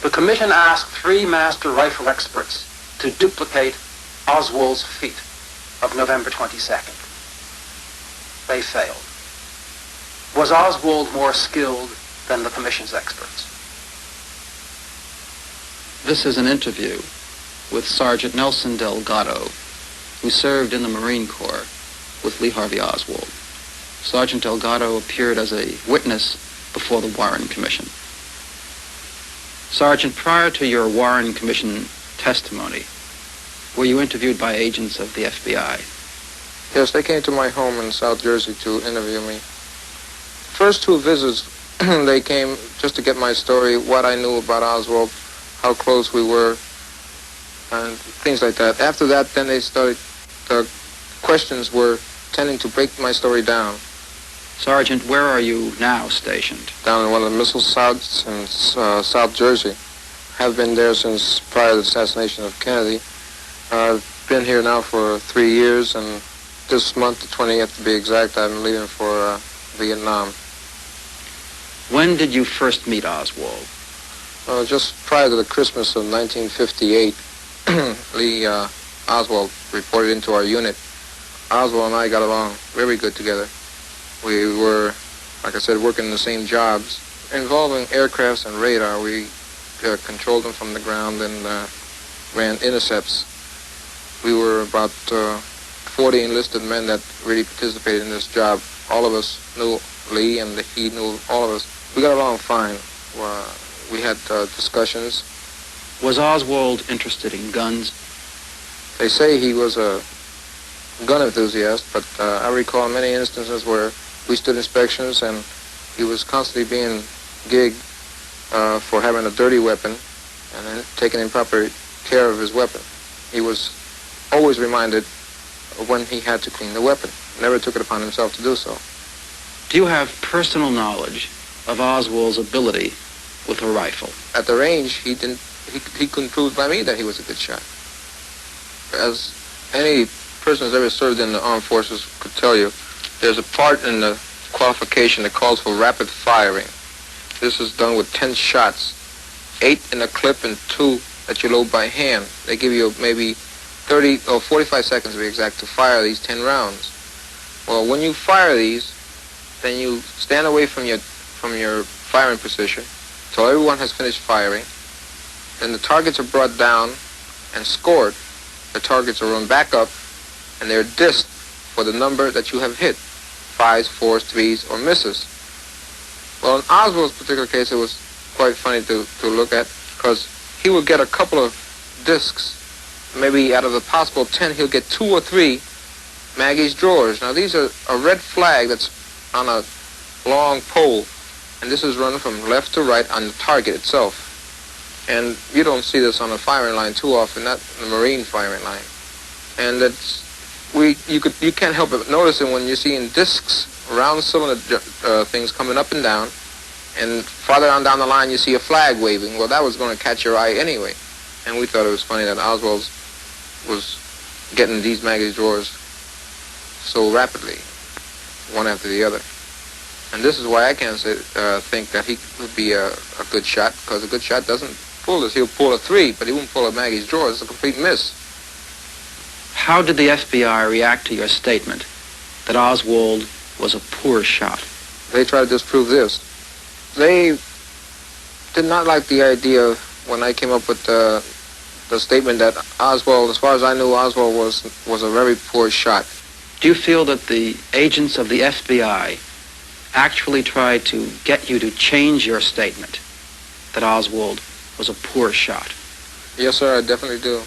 The commission asked 3 master rifle experts to duplicate Oswald's feat of November 22nd. They failed. Was Oswald more skilled than the commission's experts? This is an interview with Sergeant Nelson Delgado, who served in the Marine Corps with Lee Harvey Oswald. Sergeant Delgado appeared as a witness before the Warren Commission. Sergeant, prior to your Warren Commission testimony, were you interviewed by agents of the FBI? Yes, they came to my home in South Jersey to interview me. First 2 visits, they came just to get my story, what I knew about Oswald, how close we were, and things like that. After that, then they started, the questions were tending to break my story down. Sergeant, where are you now stationed? Down in one of the missile sites in South Jersey. Have been there since prior to the assassination of Kennedy. I've been here now for 3 years, and this month, the 20th to be exact, I'm leaving for Vietnam. When did you first meet Oswald? Just prior to the Christmas of 1958, Lee Oswald reported into our unit. Oswald and I got along very good together. We were, like I said, working the same jobs involving aircrafts and radar. We controlled them from the ground and ran intercepts. We were about 40 enlisted men that really participated in this job. All of us knew Lee, and he knew all of us. We got along fine. We had discussions. Was Oswald interested in guns? They say he was a gun enthusiast, but I recall many instances where we stood inspections and he was constantly being gigged for having a dirty weapon and then taking improper care of his weapon. He was always reminded of when he had to clean the weapon. Never took it upon himself to do so. Do you have personal knowledge of Oswald's ability with a rifle? At the range, he couldn't prove by me that he was a good shot. As any person who's ever served in the armed forces could tell you, there's a part in the qualification that calls for rapid firing. This is done with 10 shots, 8 in a clip and 2 that you load by hand. They give you maybe 30 or 45 seconds to be exact to fire these 10 rounds. Well, when you fire these, then you stand away from your firing position till everyone has finished firing. Then the targets are brought down and scored. The targets are run back up, and they're disked for the number that you have hit, 5s, 4s, 3s, or misses. Well, in Oswald's particular case, it was quite funny to look at, because he would get a couple of discs. Maybe out of the possible 10, he'll get 2 or 3 Maggie's drawers. Now, these are a red flag that's on a long pole, and this is run from left to right on the target itself. And you don't see this on the firing line too often, not the Marine firing line. And you can't help but notice it when you're seeing discs, round cylinder things coming up and down, and farther on down the line you see a flag waving. Well, that was going to catch your eye anyway. And we thought it was funny that Oswald was getting these Maggie's drawers so rapidly, one after the other. And this is why I can't think that he would be a good shot, because a good shot doesn't pull this. He'll pull a 3, but he won't pull a Maggie's drawer. It's a complete miss. How did the FBI react to your statement that Oswald was a poor shot? They tried to disprove this. They did not like the idea when I came up with the statement that Oswald, as far as I knew, Oswald was a very poor shot. Do you feel that the agents of the FBI actually tried to get you to change your statement that Oswald was a poor shot? Yes, sir, I definitely do.